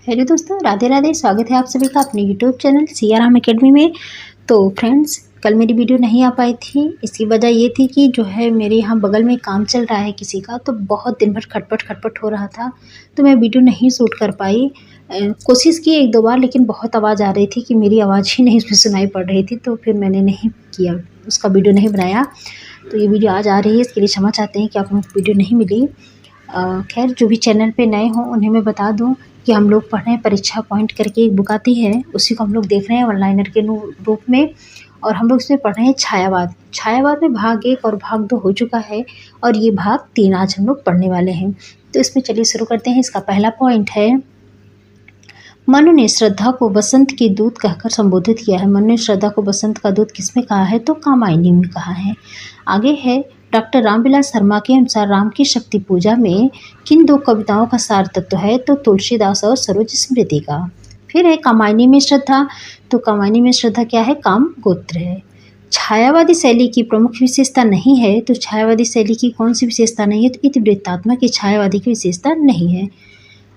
Hello दोस्तों, राधे राधे। स्वागत है आप सभी का अपने यूट्यूब चैनल सियाराम एकेडमी में। तो फ्रेंड्स, कल मेरी वीडियो नहीं आ पाई थी। इसकी वजह ये थी कि जो है मेरे यहाँ बगल में काम चल रहा है किसी का, तो बहुत दिन भर खटपट हो रहा था, तो मैं वीडियो नहीं शूट कर पाई। कोशिश की एक दो बार, लेकिन बहुत आवाज़ आ रही थी कि मेरी आवाज़ ही नहीं उसमें सुनाई पड़ रही थी, तो फिर मैंने नहीं किया, उसका वीडियो नहीं बनाया। तो ये वीडियो आज आ रही है, इसके लिए क्षमा चाहते हैं कि आप लोग को वीडियो नहीं मिली। खैर, जो भी चैनल पे नए हों उन्हें मैं बता दूं कि हम लोग पढ़ रहे हैं परीक्षा पॉइंट करके एक बुक आती है, उसी को हम लोग देख रहे हैं ऑनलाइनर के रूप में। और हम लोग इसमें पढ़ रहे हैं छायावाद में भाग 1 और भाग 2 हो चुका है, और ये भाग 3 आज हम लोग पढ़ने वाले हैं। तो इसमें चलिए शुरू करते हैं। इसका पहला पॉइंट है, मनु ने श्रद्धा को बसंत की दूत कहकर संबोधित किया है। मनु ने श्रद्धा को बसंत का दूत किसमें कहा है? तो कामायनी में कहा है। आगे है, डॉक्टर रामविलास शर्मा के अनुसार राम की शक्ति पूजा में किन दो कविताओं का सार तत्व है? तो तुलसीदास और सरोज स्मृति का। फिर है कामायनी में श्रद्धा। तो कामायनी में श्रद्धा क्या है? काम गोत्र है। छायावादी शैली की प्रमुख विशेषता नहीं है। तो छायावादी शैली की कौन सी विशेषता नहीं है? तो इतिवृत्तात्मक की छायावादी की विशेषता नहीं है।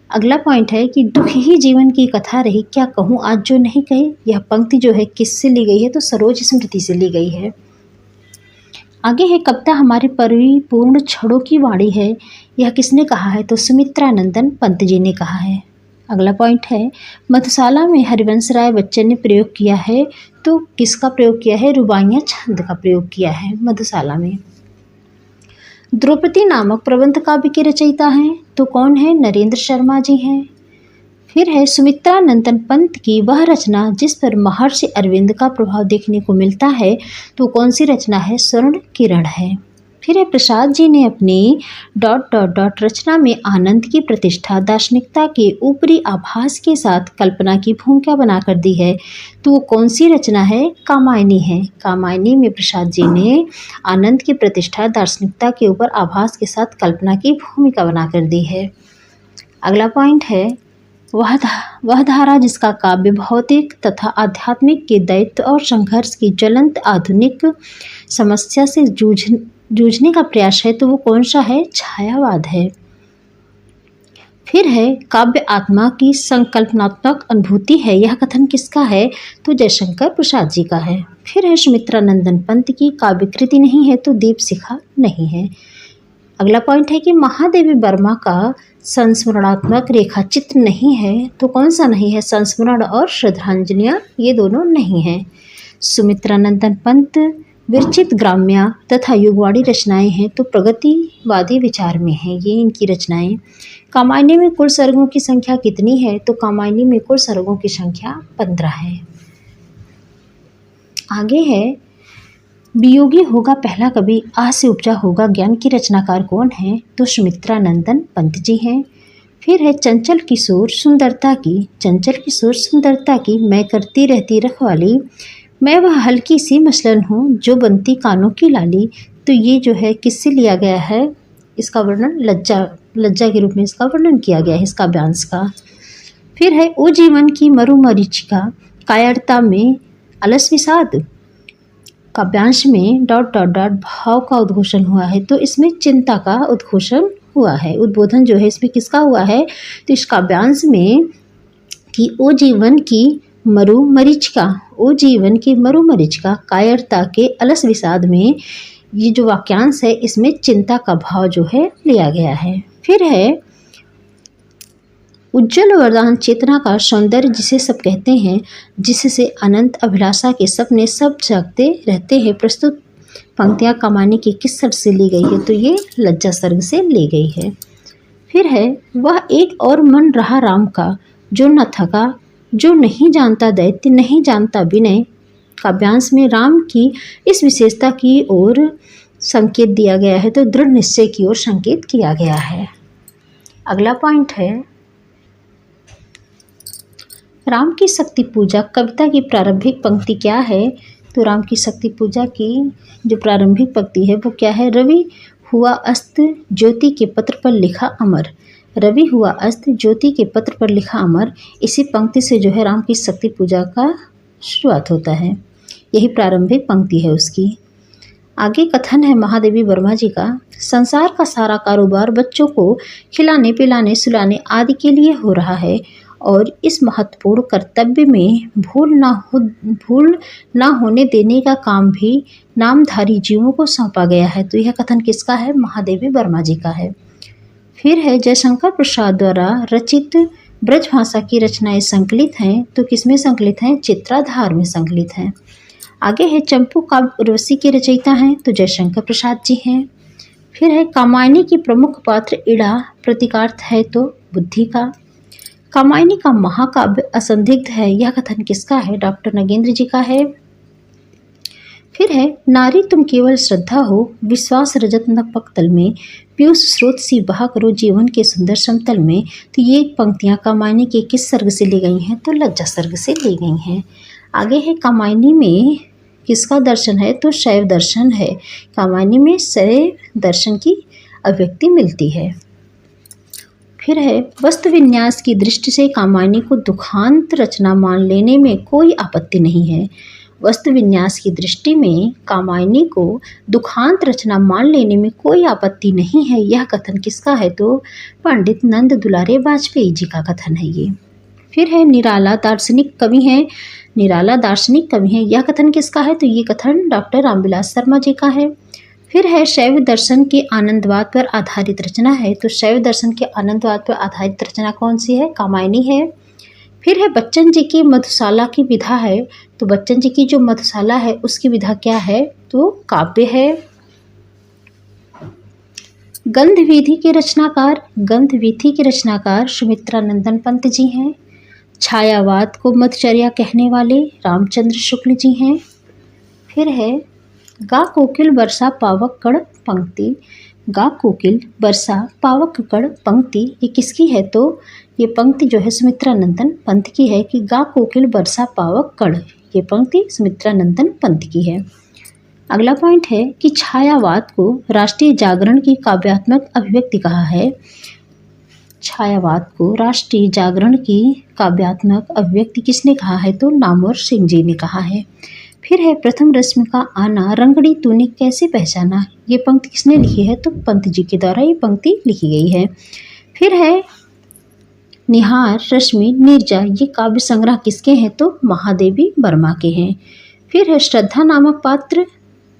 अगला पॉइंट है कि दुख ही जीवन की कथा रही, क्या कहूँ आज जो नहीं कही। यह पंक्ति जो है किससे ली गई है? तो सरोज स्मृति से ली गई है। आगे है, कविता हमारे परिपूर्ण क्षणों की वाणी है, यह किसने कहा है? तो सुमित्रानंदन पंत जी ने कहा है। अगला पॉइंट है, मधुशाला में हरिवंश राय बच्चन ने प्रयोग किया है। तो किसका प्रयोग किया है? रुबाइयाँ छंद का प्रयोग किया है मधुशाला में। द्रौपदी नामक प्रबंध काव्य के रचयिता हैं। तो कौन है? नरेंद्र शर्मा जी हैं। फिर है, सुमित्रानंदन पंत की वह रचना जिस पर महर्षि अरविंद का प्रभाव देखने को मिलता है। तो कौन सी रचना है? स्वर्ण किरण है। फिर है, प्रसाद जी ने अपनी ... रचना में आनंद की प्रतिष्ठा दार्शनिकता के ऊपरी आभास के साथ कल्पना की भूमिका बनाकर दी है। तो वो कौन सी रचना है? कामायनी है। कामायनी में प्रसाद जी ने आनंद की प्रतिष्ठा दार्शनिकता के ऊपर आभास के साथ कल्पना की भूमिका बनाकर दी है। अगला पॉइंट है, वह धारा जिसका काव्य भौतिक तथा आध्यात्मिक के दैत्य और संघर्ष की ज्वलंत आधुनिक समस्या से जूझने का प्रयास है। तो वो कौन सा है? छायावाद है। फिर है, काव्य आत्मा की संकल्पनात्मक अनुभूति है, यह कथन किसका है? तो जयशंकर प्रसाद जी का है। फिर है, सुमित्रानंदन पंत की काव्य कृति नहीं है, तो दीपशिखा नहीं है। अगला पॉइंट है कि महादेवी वर्मा का संस्मरणात्मक रेखा चित्र नहीं है। तो कौन सा नहीं है? संस्मरण और श्रद्धांजलियाँ, ये दोनों नहीं हैं। सुमित्रानंदन पंत विरचित ग्राम्य तथा युगवाणी रचनाएं हैं, तो प्रगतिवादी विचार में हैं ये इनकी रचनाएं। कामायनी में कुल सर्गों की संख्या कितनी है? तो कामायनी में कुल सर्गों की संख्या 15 है। आगे है, वियोगी होगा पहला कवि, आ से उपजा होगा ज्ञान की रचनाकार कौन है? तो सुमित्रानंदन पंत जी हैं। फिर है, चंचल किशोर सुंदरता की मैं करती रहती रखवाली, मैं वह हल्की सी मसलन हूँ जो बनती कानों की लाली। तो ये जो है किससे लिया गया है? इसका वर्णन लज्जा के रूप में इसका वर्णन किया गया है, इसका काव्यांश का। फिर है, ओ जीवन की मरुमरीचिका कायरता में अलस विषाद, काव्यांश में ... भाव का उद्घोषण हुआ है। तो इसमें चिंता का उद्घोषण हुआ है, उद्बोधन जो है इसमें किसका हुआ है? तो इस काव्यांश में कि ओ जीवन की मरुमरीचिका कायरता के अलस विषाद में, ये जो वाक्यांश है इसमें चिंता का भाव जो है लिया गया है। फिर है, उज्ज्वल वरदान चेतना का सौंदर्य जिसे सब कहते हैं, जिससे अनंत अभिलाषा के सपने सब जागते रहते हैं। प्रस्तुत पंक्तियाँ कामायनी की किस सर्ग से ली गई है? तो ये लज्जा सर्ग से ली गई है। फिर है, वह एक और मन रहा राम का जो न थका, जो नहीं जानता दैत्य नहीं जानता विनय, काव्यांश में राम की इस विशेषता की ओर संकेत दिया गया है। तो दृढ़ निश्चय की ओर संकेत किया गया है। अगला पॉइंट है, राम की शक्ति पूजा कविता की प्रारंभिक पंक्ति क्या है? तो राम की शक्ति पूजा की जो प्रारंभिक पंक्ति है वो क्या है? रवि हुआ अस्त ज्योति के पत्र पर लिखा अमर, रवि हुआ अस्त ज्योति के पत्र पर लिखा अमर। इसी पंक्ति से जो है राम की शक्ति पूजा का शुरुआत होता है, यही प्रारंभिक पंक्ति है उसकी। आगे कथन है महादेवी वर्मा जी का, संसार का सारा कारोबार बच्चों को खिलाने पिलाने सुलाने आदि के लिए हो रहा है और इस महत्वपूर्ण कर्तव्य में भूल ना होने देने का काम भी नामधारी जीवों को सौंपा गया है। तो यह कथन किसका है? महादेवी वर्मा जी का है। फिर है जयशंकर प्रसाद द्वारा रचित ब्रजभाषा की रचनाएं संकलित हैं, तो किसमें संकलित हैं? चित्राधार में संकलित हैं। आगे है चंपू काव्य उर्वशी के रचयिता हैं, तो जयशंकर प्रसाद जी हैं। फिर है कामायनी की प्रमुख पात्र इड़ा प्रतीकार्थ है, तो बुद्धि का। कामायनी का महाकाव्य असंदिग्ध है, यह कथन किसका है? डॉक्टर नगेंद्र जी का है। फिर है नारी तुम केवल श्रद्धा हो, विश्वास रजत नपक तल में, पीयूष स्रोत सी बहा करो जीवन के सुंदर समतल में। तो ये पंक्तियां कामायनी के किस सर्ग से ली गई हैं? तो लज्जा सर्ग से ली गई हैं। आगे है कामायनी में किसका दर्शन है? तो शैव दर्शन है। कामायनी में शैव दर्शन की अभिव्यक्ति मिलती है। फिर है वस्तु विन्यास की दृष्टि से कामायनी को दुखांत रचना मान लेने में कोई आपत्ति नहीं है। वस्तु विन्यास की दृष्टि में कामायनी को दुखांत रचना मान लेने में कोई आपत्ति नहीं है, यह कथन किसका है? तो पंडित नंद दुलारे वाजपेयी जी का कथन है ये। फिर है निराला दार्शनिक कवि हैं, निराला दार्शनिक कवि हैं, यह कथन किसका है? तो ये कथन डॉक्टर रामविलास शर्मा जी का है। फिर है शैव दर्शन के आनंदवाद पर आधारित रचना है, तो शैव दर्शन के आनंदवाद पर आधारित रचना कौन सी है? कामायनी है। फिर है बच्चन जी की मधुशाला की विधा है, तो बच्चन जी की जो मधुशाला है उसकी विधा क्या है? तो काव्य है। गंधविधि के रचनाकार सुमित्रा नंदन पंत जी हैं। छायावाद को मधुचर्या कहने वाले रामचंद्र शुक्ल जी हैं। फिर है गा कोकिल वर्षा पावक कड़ पंक्ति, गा कोकिल वर्षा पावक कड़ पंक्ति ये किसकी है? तो ये पंक्ति जो है सुमित्रा नंदन पंत की है कि गा कोकिल वर्षा पावक कड़, ये पंक्ति सुमित्रा नंदन पंत की है। अगला पॉइंट है कि छायावाद को राष्ट्रीय जागरण की काव्यात्मक अभिव्यक्ति कहा है। छायावाद को राष्ट्रीय जागरण की काव्यात्मक अभिव्यक्ति किसने कहा है? तो नामवर सिंह जी ने कहा है। फिर है प्रथम रश्मि का आना रंगड़ी तूने कैसे पहचाना, ये पंक्ति किसने लिखी है? तो पंत जी के द्वारा ये पंक्ति लिखी गई है। फिर है निहार रश्मि नीरजा, ये काव्य संग्रह किसके हैं? तो महादेवी वर्मा के हैं। फिर है श्रद्धा नामक पात्र,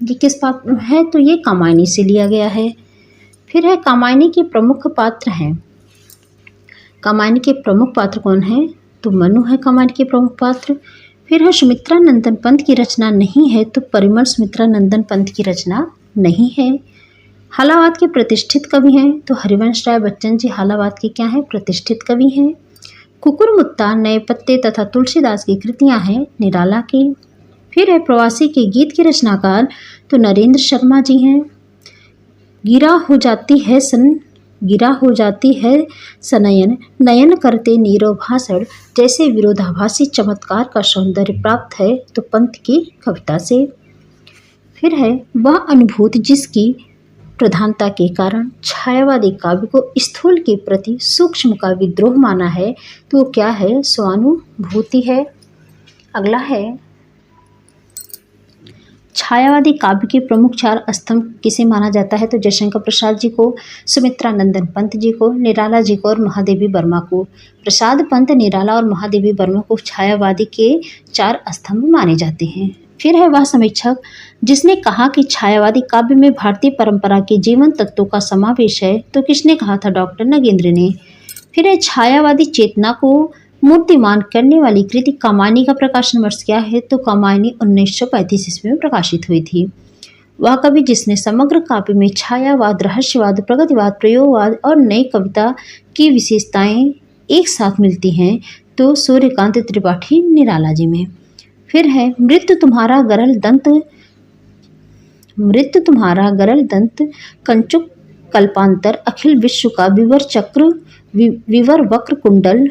ये किस पात्र है? तो ये कामायनी से लिया गया है। फिर है कामायनी के प्रमुख पात्र हैं, कामायनी के प्रमुख पात्र कौन है? तो मनु है कामायनी के प्रमुख पात्र। फिर है सुमित्रा नंदन पंत की रचना नहीं है, तो परिमल सुमित्रा नंदन पंत की रचना नहीं है। हालावाद के प्रतिष्ठित कवि हैं, तो हरिवंश राय बच्चन जी हालावाद के क्या हैं? प्रतिष्ठित कवि हैं। कुकुरमुत्ता, नए पत्ते तथा तुलसीदास की कृतियां हैं निराला की। फिर है प्रवासी के गीत के रचनाकार, तो नरेंद्र शर्मा जी हैं। गिरा हो जाती है सनयन, नयन करते नीरव भाषण, जैसे विरोधाभासी चमत्कार का सौंदर्य प्राप्त है, तो पंत की कविता से। फिर है वह अनुभूति जिसकी प्रधानता के कारण छायावादी काव्य को स्थूल के प्रति सूक्ष्म का विद्रोह माना है, तो क्या है? स्वानुभूति है। अगला है छायावादी काव्य के प्रमुख चार स्तंभ किसे माना जाता है? तो जयशंकर प्रसाद जी को, सुमित्रा नंदन पंत जी को, निराला जी को और महादेवी वर्मा को। प्रसाद, पंत, निराला और महादेवी वर्मा को छायावादी के चार स्तंभ माने जाते हैं। फिर है वह समीक्षक जिसने कहा कि छायावादी काव्य में भारतीय परंपरा के जीवन तत्वों का समावेश है, तो किसने कहा था? डॉक्टर नगेंद्र ने। फिर है छायावादी चेतना को मूर्तिमान करने वाली कृति कामायनी का प्रकाशन वर्ष क्या है? तो कामायनी 1935 ईस्वी में प्रकाशित हुई थी। वह कवि जिसने समग्र काव्य में छायावाद, रहस्यवाद, प्रगतिवाद, प्रयोगवाद और नई कविता की विशेषताएं एक साथ मिलती हैं, तो सूर्यकांत त्रिपाठी निराला जी में। फिर है मृत्यु तुम्हारा गरल दंत कंचुक कल्पांतर, अखिल विश्व का विवर चक्र, विवर वक्र कुंडल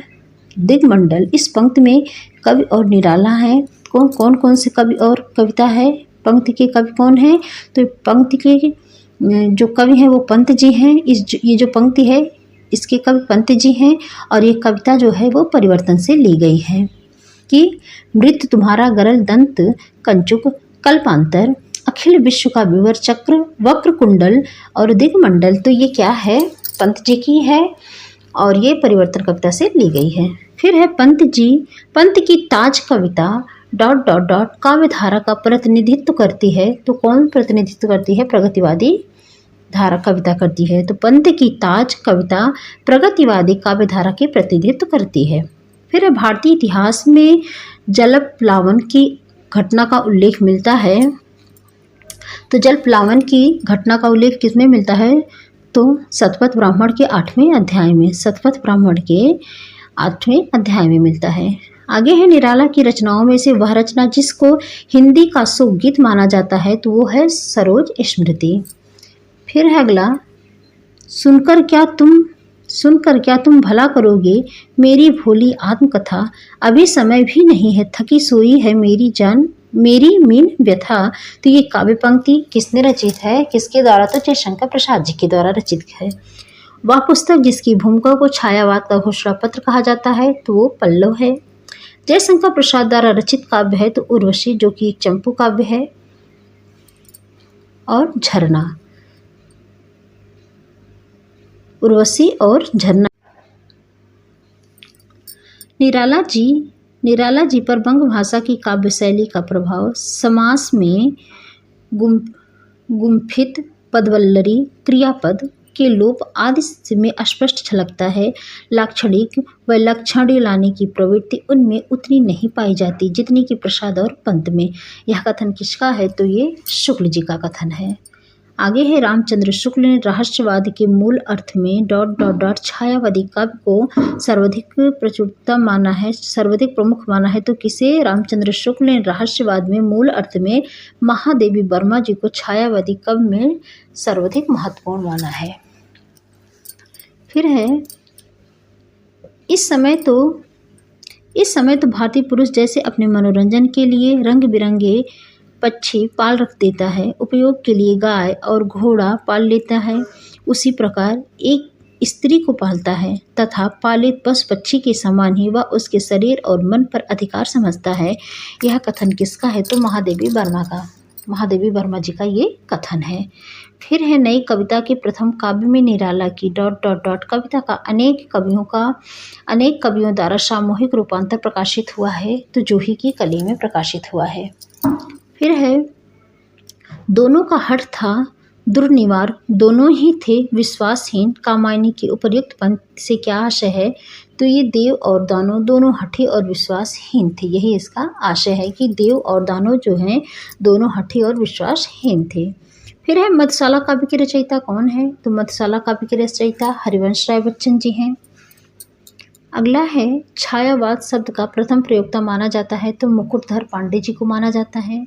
दिग्मंडल। इस पंक्ति में कवि और निराला हैं। कौन से कवि और कविता है? पंक्ति के कवि कौन है? तो पंक्ति के जो कवि हैं वो पंत जी हैं। ये जो पंक्ति है इसके कवि पंत जी हैं, और ये कविता जो है वो परिवर्तन से ली गई है कि मृत्यु तुम्हारा गरल दंत कंचुक कल्पांतर, अखिल विश्व का विवर चक्र, वक्र कुंडल और दिग्मंडल, तो ये क्या है? पंत जी की है। और ये परिवर्तन कविता से ली गई है। फिर है पंत जी, पंत की ताज कविता डॉट डॉट डॉट काव्य धारा का प्रतिनिधित्व करती है। तो कौन प्रतिनिधित्व करती है? प्रगतिवादी धारा कविता करती है। तो पंत की ताज कविता प्रगतिवादी काव्य धारा के प्रतिनिधित्व करती है। फिर है भारतीय इतिहास में जल प्लावन की घटना का उल्लेख मिलता है। तो जल प्लावन की घटना का उल्लेख किसमें मिलता है? तो शतपथ ब्राह्मण के 8वें अध्याय में, शतपथ ब्राह्मण के 8वें अध्याय में मिलता है। आगे है निराला की रचनाओं में से वह रचना जिसको हिंदी का सुगीत माना जाता है, तो वो है सरोज स्मृति। फिर है अगला, सुनकर क्या तुम भला करोगे मेरी भोली आत्मकथा, अभी समय भी नहीं है थकी सोई है मेरी जान मेरी मीन व्यथा। तो ये काव्य पंक्ति किसने रचित है? किसके द्वारा? तो जयशंकर प्रसाद जी के द्वारा रचित है। वह पुस्तक जिसकी भूमिका को छायावाद का घोषणा पत्र कहा जाता है, तो वो पल्लव है। जयशंकर प्रसाद द्वारा रचित काव्य है तो उर्वशी, जो कि एक चंपू काव्य है, और झरना, उर्वशी और झरना। निराला जी पर बंग भाषा की काव्य शैली का प्रभाव समास में गुम्फित पदवल्लरी क्रियापद के लोप आदि में स्पष्ट झलकता है। लाक्षणिक व लक्षण लाने की प्रवृत्ति उनमें उतनी नहीं पाई जाती जितनी कि प्रसाद और पंत में। यह कथन किसका है? तो ये शुक्ल जी का कथन है। आगे है, रामचंद्र शुक्ल ने रहस्यवाद के मूल अर्थ में डॉट डॉट डॉट छायावादी काव्य को सर्वाधिक प्रचुरता माना है, सर्वाधिक प्रमुख माना है। तो किसे? रामचंद्र शुक्ल ने रहस्यवाद में मूल अर्थ में महादेवी वर्मा जी को छायावादी काव्य में सर्वाधिक महत्वपूर्ण माना है। फिर है, इस समय तो भारतीय पुरुष जैसे अपने मनोरंजन के लिए रंग बिरंगे पक्षी पाल रख देता है, उपयोग के लिए गाय और घोड़ा पाल लेता है, उसी प्रकार एक स्त्री को पालता है तथा पालित पशु पक्षी के समान ही वह उसके शरीर और मन पर अधिकार समझता है। यह कथन किसका है? तो महादेवी वर्मा जी का ये कथन है। फिर है, नई कविता के प्रथम काव्य में निराला की डॉट डॉट डॉट कविता का अनेक कवियों द्वारा सामूहिक रूपांतर प्रकाशित हुआ है, तो जूही की कली में प्रकाशित हुआ है। फिर है, दोनों का हठ था दुर्निवार, दोनों ही थे विश्वासहीन। कामायनी के उपर्युक्त पंक्ति से क्या आशय है? तो ये देव और दानव दोनों हठी और विश्वासहीन थे। यही इसका आशय है कि देव और दानव जो हैं दोनों हठी और विश्वासहीन थे। फिर है, मधुशाला काव्य के रचयिता कौन है? तो मधुशाला काव्य के रचयिता हरिवंश राय बच्चन जी हैं। अगला है, छायावाद शब्द का प्रथम प्रयोक्ता माना जाता है, तो मुकुटधर पांडे जी को माना जाता है।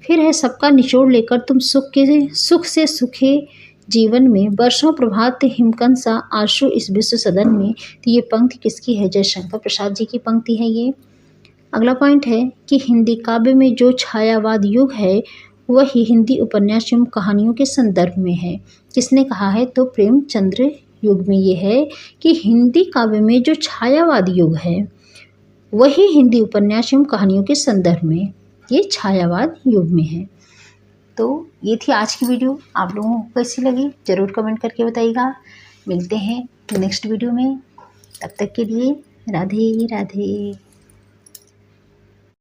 फिर है, सबका निचोड़ लेकर तुम सुख से सुखे जीवन में, वर्षों प्रभात हिमकंद सा आंसू इस विश्व सदन में। तो ये पंक्ति किसकी है? जयशंकर प्रसाद जी की पंक्ति है ये। अगला पॉइंट है कि हिंदी काव्य में जो छायावाद युग है वही हिंदी उपन्यास एवं कहानियों के संदर्भ में है। किसने कहा है? तो प्रेमचंद्र युग में ये है कि हिंदी काव्य में जो छायावाद युग है वही हिंदी उपन्यास एवं कहानियों के संदर्भ में ये छायावाद युग में है। तो ये थी आज की वीडियो। आप लोगों को कैसी लगी ज़रूर कमेंट करके बताइएगा। मिलते हैं नेक्स्ट वीडियो में, तब तक के लिए राधे राधे।